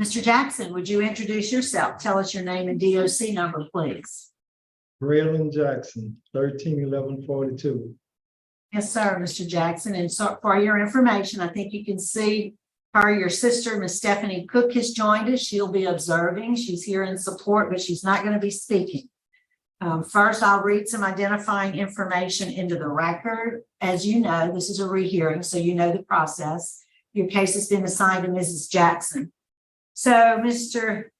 Mr. Jackson, would you introduce yourself? Tell us your name and DOC number, please. Graylyn Jackson, 131142. Yes, sir, Mr. Jackson. And so for your information, I think you can see your sister, Miss Stephanie Cook, has joined us. She'll be observing. She's here in support, but she's not going to be speaking. First, I'll read some identifying information into the record. As you know, this is a rehearing, so you know the process. Your case has been assigned to Mrs. Jackson. So, Mr.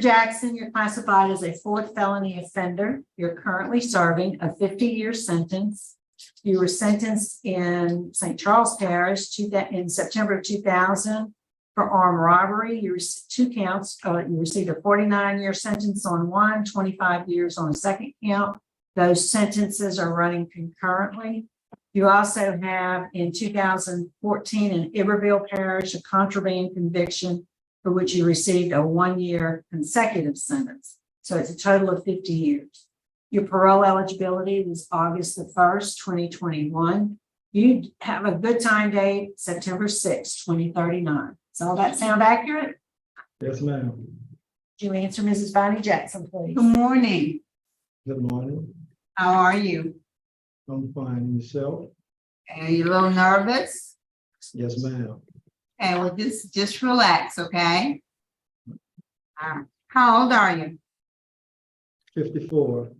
Jackson, you're classified as a fourth felony offender. You're currently serving a 50-year sentence. You were sentenced in St. Charles Parish in September of 2000 for armed robbery. You received 2 counts. You received a 49-year sentence on one, 25 years on a second count. Those sentences are running concurrently. You also have in 2014 in Iberville Parish a contraband conviction for which you received a 1-year consecutive sentence. So it's a total of 50 years. Your parole eligibility was August the 1st, 2021. You have a good time date, September 6th, 2039. Does all that sound accurate? Yes, ma'am. Would you answer Mrs. Bonnie Jackson, please? Good morning. Good morning. How are you? I'm fine. Yourself? Are you a little nervous? Yes, ma'am. Okay, well, just relax, okay? How old are you? 54.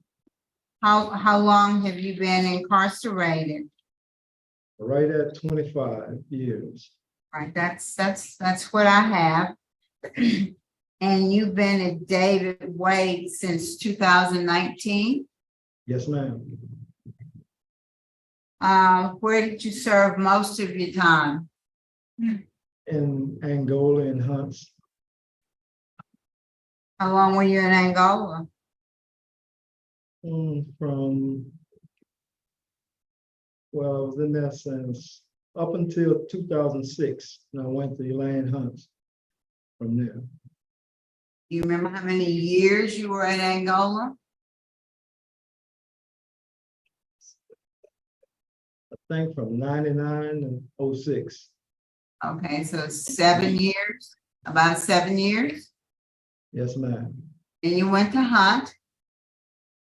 How long have you been incarcerated? Right at 25 years. Right, that's what I have. And you've been at David Wade since 2019. Yes, ma'am. Where did you serve most of your time? In Angola and Hunts. How long were you in Angola? I was in there since up until 2006, and I went to Elaine Hunts from there. Do you remember how many years you were in Angola? I think from 99 and 06. Okay, so 7 years, about 7 years. Yes, ma'am. And you went to Hunt.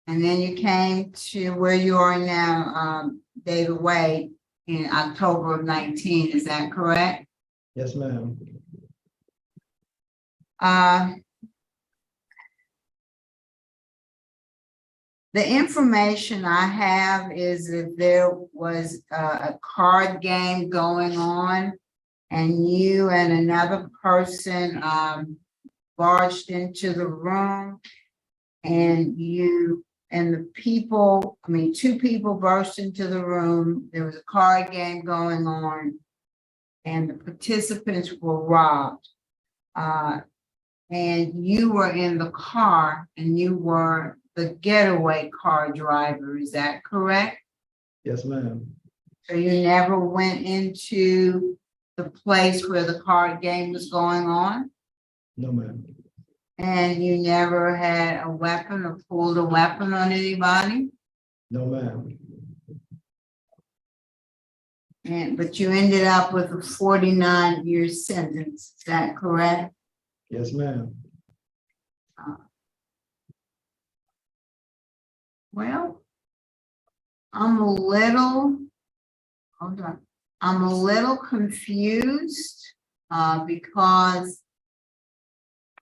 And then you came to where you are now, David Wade, in October of 19. Is that correct? Yes, ma'am. The information I have is that there was a card game going on, and you and another person barged into the room, and the people, 2 people burst into the room. There was a card game going on, and the participants were robbed. And you were in the car, and you were the getaway car driver. Is that correct? Yes, ma'am. So you never went into the place where the card game was going on? No, ma'am. And you never had a weapon or pulled a weapon on anybody? No, ma'am. But you ended up with a 49-year sentence. Is that correct? Yes, ma'am. Well, I'm a little confused because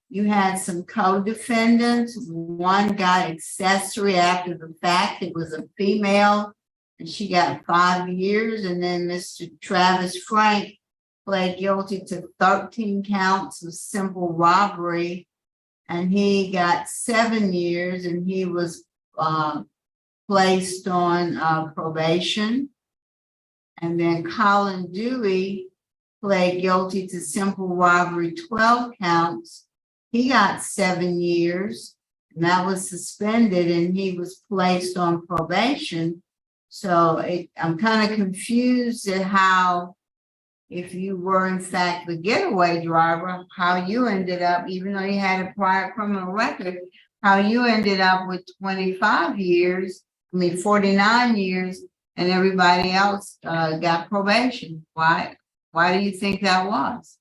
you had some co-defendants. One got accessory after the fact. It was a female, and she got 5 years. And then Mr. Travis Frank pled guilty to 13 counts of simple robbery, and he got 7 years, and he was placed on probation. And then Colin Dewey pled guilty to simple robbery, 12 counts. He got 7 years, and that was suspended, and he was placed on probation. So I'm kind of confused at how, if you were in fact the getaway driver, how you ended up, even though you had a prior criminal record, how you ended up with 25 years, 49 years, and everybody else got probation. Why do you think that was?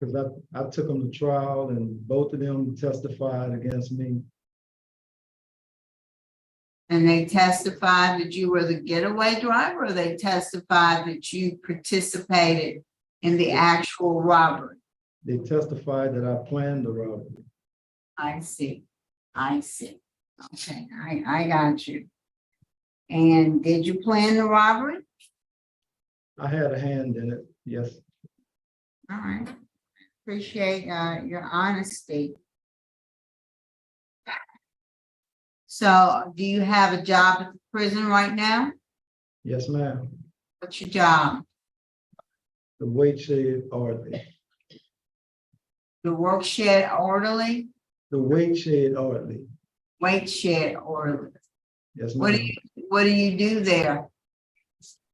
Because I took them to trial and both of them testified against me. And they testified that you were the getaway driver, or they testified that you participated in the actual robbery? They testified that I planned the robbery. I see. Okay, I got you. And did you plan the robbery? I had a hand in it, yes. All right. Appreciate your honesty. So do you have a job at the prison right now? Yes, ma'am. What's your job? The weight shed orderly. The work shed orderly? The weight shed orderly. Weight shed orderly. Yes, What ma'am. do you do there?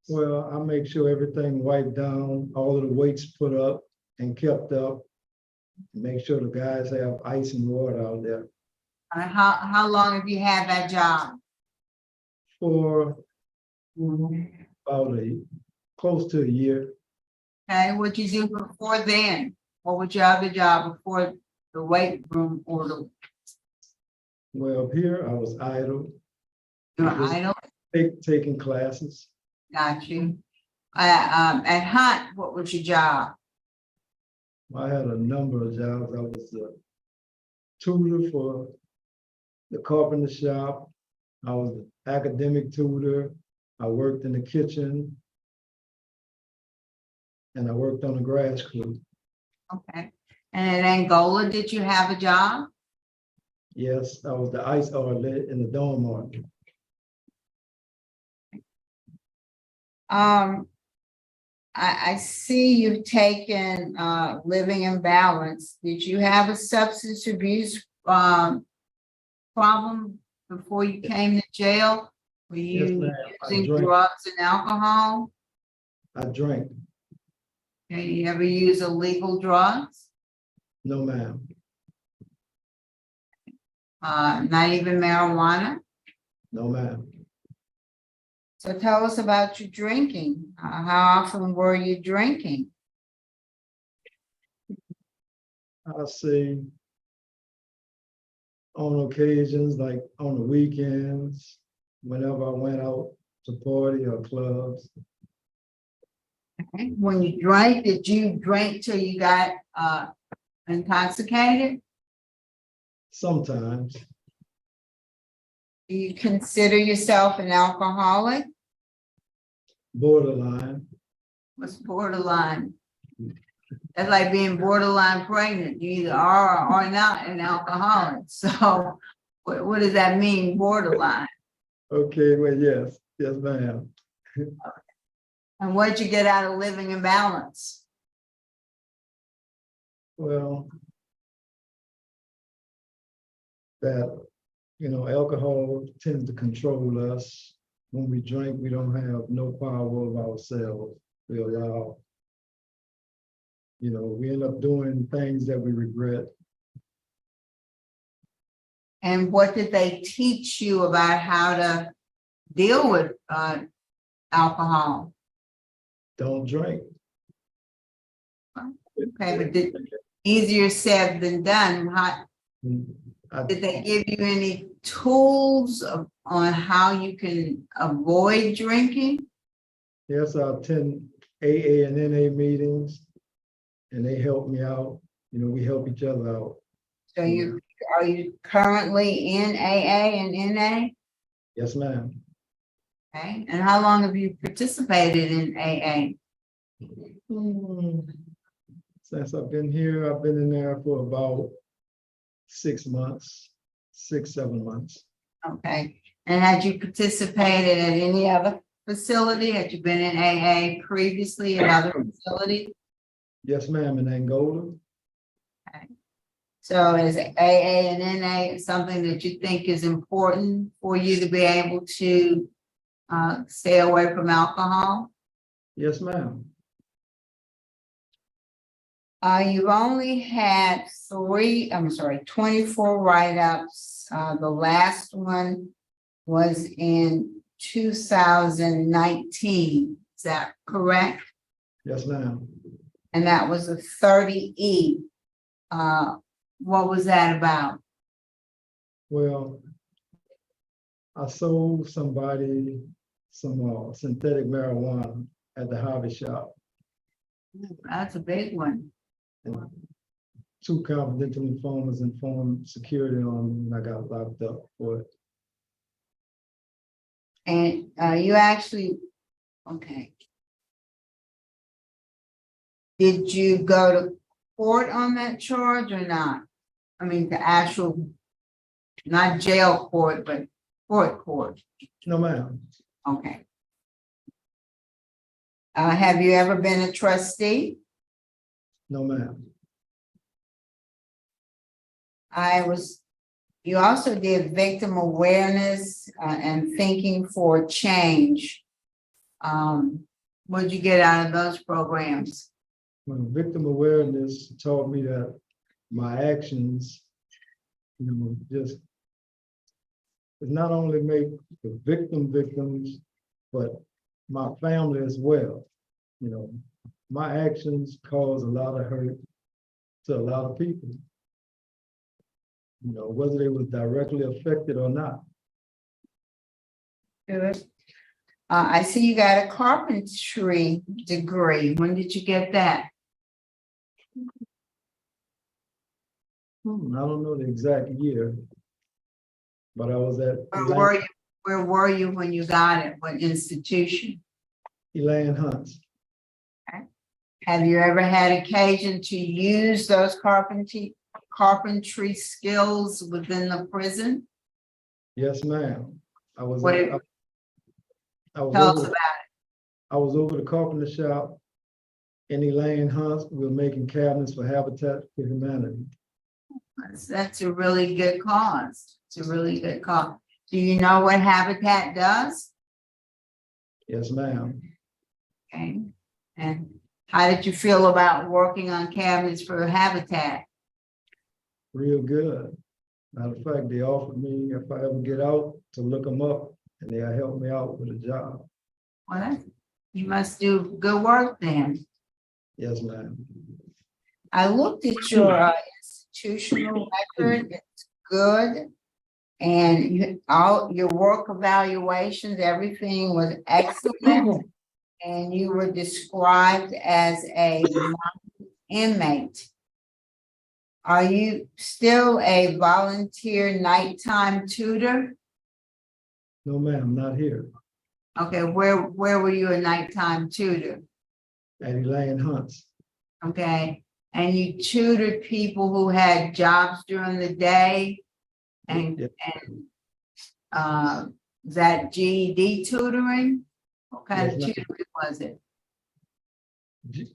Well, I make sure everything wiped down, all of the weights put up and kept up. Make sure the guys have ice and water out there. How long have you had that job? For about close to a year. Okay, what'd you do before then? What was your other job before the weight room orderly? Well, here I was idle, You were Just- idle? taking classes. Got you. At Hunt, what was your job? I had a number of jobs. I was a tutor for the carpenter shop. I was an academic tutor. I worked in the kitchen. And I worked on the grass crew. Okay. And in Angola, did you have a job? Yes, I was the ice outlet in the dorm market. I see you've taken living in balance. Did you have a substance abuse problem before you came to jail? Were Yes, you ma'am. I using drank. drugs and alcohol? I drank. Did you ever use illegal drugs? No, ma'am. Not even marijuana? No, ma'am. So tell us about your drinking. How often were you drinking? I'll say on occasions, like on the weekends, whenever I went out to party or clubs. Okay. When you drank, did you drink till you got intoxicated? Sometimes. Do you consider yourself an alcoholic? Borderline. What's borderline? That's like being borderline pregnant. You either are or are not an alcoholic. So what does that mean, borderline? Okay, well, yes, ma'am. And what'd you get out of living in balance? Well, that, alcohol tends to control us. When we drink, we don't have no power of ourselves. We allow, we end up doing things that we regret. And what did they teach you about how to deal with alcohol? Don't drink. Okay, but easier said than done. Did they give you any tools on how you can avoid drinking? Yes, I attend AA and NA meetings, and they help me out. We help each other out. So are you currently in AA and NA? Yes, ma'am. Okay, and how long have you participated in AA? Since I've been here, I've been in there for about 6 months, 7 months. Okay, and had you participated at any other facility? Had you been in AA previously at other facilities? Yes, ma'am, in Angola. So is AA and NA something that you think is important for you to be able to stay away from alcohol? Yes, ma'am. You've only had 24 write-ups. The last one was in 2019. Is that correct? Yes, ma'am. and that was a 30E. What was that about? Well, I sold somebody some synthetic marijuana at the hobby shop. That's a big one. And 2 confidential informers informed security on me, and I got locked up for it. And you actually, okay. Did you go to court on that charge or not? I mean, the actual, not jail court, but court. No, ma'am. Okay. Have you ever been a trustee? No, ma'am. You also did victim awareness and thinking for change. What did you get out of those programs? When victim awareness taught me that my actions, just not only make the victim victims, but my family as well. My actions cause a lot of hurt to a lot of people. Whether they was directly affected or not. Good. I see you got a carpentry degree. When did you get that? I don't know the exact year, but I was at Where were you when you got it? What institution? Elaine Hunt's. Have you ever had occasion to use those carpentry skills within the prison? Yes, ma'am. I was Tell us about I was over the carpenter shop in Elaine Hunt's. We were making cabinets for Habitat for Humanity. it. That's a really good cause. It's a really good cause. Do you know what Habitat does? Yes, ma'am. Okay. And how did you feel about working on cabinets for Habitat? Real good. Matter of fact, they offered me, if I ever get out, to look them up, and they'll help me out with a job. Well, you must do good work then. Yes, ma'am. I looked at your institutional record. It's good. And all your work evaluations, everything was excellent. And you were described as a inmate. Are you still a volunteer nighttime tutor? No, ma'am, not here. Okay, where were you a nighttime tutor? At Elaine Hunt's. Okay, and you tutored people who had jobs during the day and Yep. is that GED tutoring? What kind of Yes, ma'am. tutoring was it?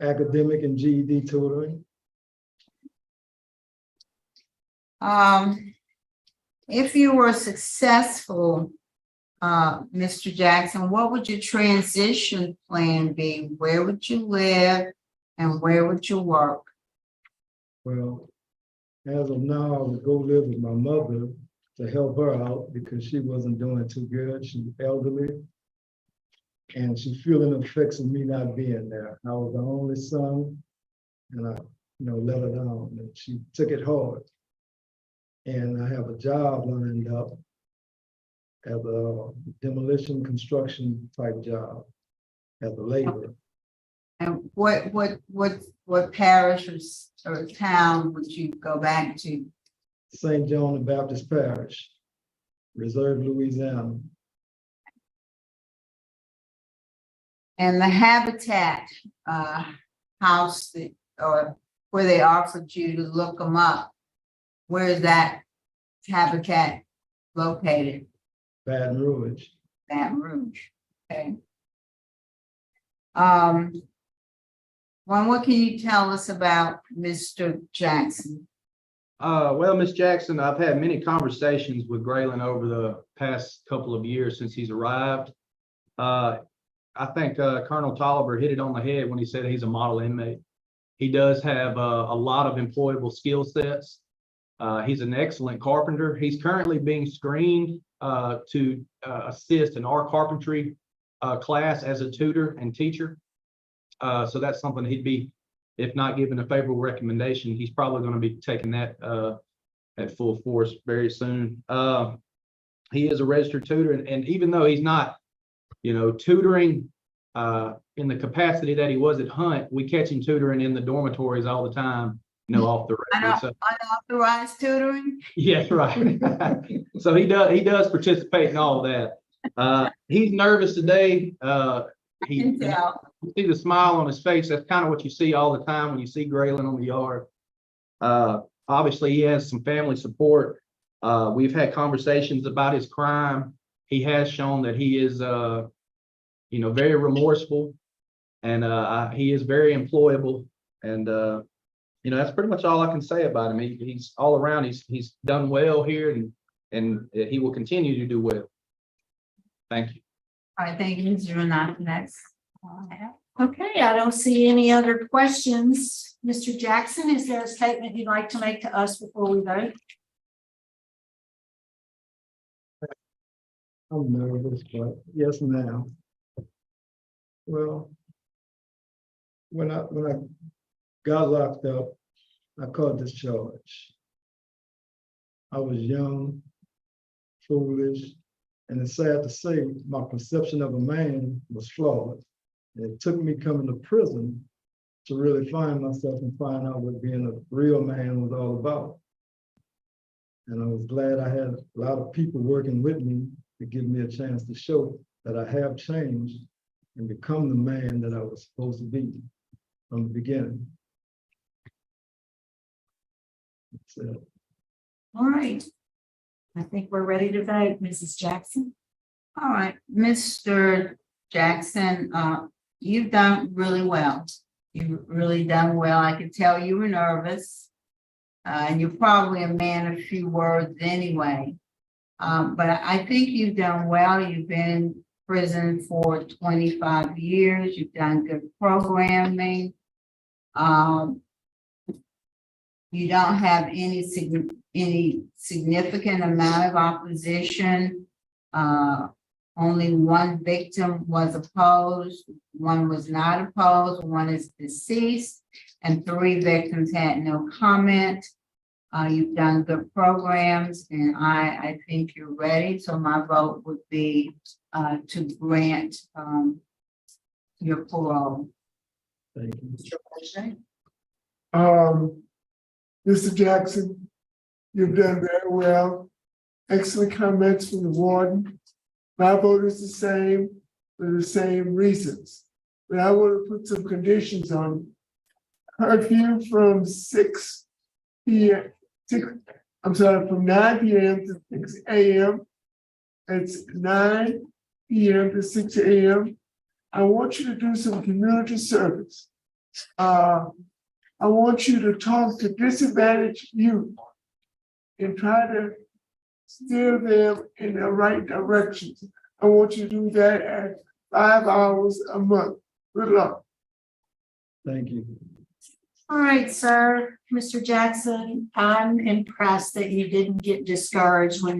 Academic and GED tutoring. If you were successful, Mr. Jackson, what would your transition plan be? Where would you live and where would you work? Well, as of now, I would go live with my mother to help her out because she wasn't doing too good. She's elderly. And she's feeling the effects of me not being there. I was the only son, and I, let her down, and she took it hard. And I have a job lined up as a demolition construction type job as a laborer. And what parish or town would you go back to? St. John the Baptist Parish, Reserve, Louisiana. And the Habitat house or where they offered you to look them up, where is that Habitat located? Baton Rouge. Baton Rouge. Okay. What can you tell us about Mr. Jackson? Well, Ms. Jackson, I've had many conversations with Graylyn over the past couple of years since he's arrived. I think Colonel Tolliver hit it on the head when he said he's a model inmate. He does have a lot of employable skill sets. He's an excellent carpenter. He's currently being screened to assist in our carpentry class as a tutor and teacher. So that's something he'd be if not given a favorable recommendation, he's probably going to be taking that at full force very soon. He is a registered tutor, and even though he's not, tutoring in the capacity that he was at Hunt, we catch him tutoring in the dormitories all the time, off the record. So, Unauthorized tutoring? yes, right. So he does participate in all of that. He's nervous today. I can tell. You see the smile on his face. That's kind of what you see all the time when you see Graylyn on the yard. Obviously, he has some family support. We've had conversations about his crime. He has shown that he is, very remorseful, and he is very employable. And that's pretty much all I can say about him. He's all around. He's done well here, and he will continue to do well. Thank you. All right, thank you, Mr. Renata. Next. Okay, I don't see any other questions. Mr. Jackson, is there a statement you'd like to make to us before we vote? I'm nervous, but yes, ma'am. Well, when I got locked up, I caught this charge. I was young, foolish, and it's sad to say my perception of a man was flawed. And it took me coming to prison to really find myself and find out what being a real man was all about. And I was glad I had a lot of people working with me to give me a chance to show that I have changed and become the man that I was supposed to be from the beginning. That's it. All right. I think we're ready to vote, Mrs. Jackson. All right, Mr. Jackson, you've done really well. You've really done well. I could tell you were nervous. And you're probably a man of few words anyway. But I think you've done well. You've been in prison for 25 years. You've done good programming. You don't have any significant amount of opposition. Only one victim was opposed, one was not opposed, one is deceased, and 3 victims had no comment. You've done good programs, and I think you're ready. So my vote would be to grant your parole. Thank you. Mr. Jackson, you've done very well. Excellent comments from the warden. My vote is the same for the same reasons. But I want to put some conditions on curfew from 6 p.m. From 9 p.m. to 6 a.m. It's 9 p.m. to 6 a.m. I want you to do some community service. I want you to talk to disadvantaged youth and try to steer them in the right direction. I want you to do that at 5 hours a month. Good luck. Thank you. All right, sir. Mr. Jackson, I'm impressed that you didn't get discouraged when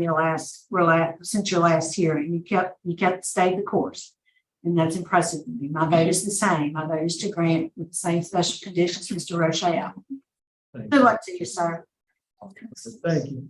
since your last hearing. You stayed the course. And that's impressive to me. My vote is the same. My vote is to grant with the same special conditions, Mr. Rochelle. Good luck to you, sir. Thank you.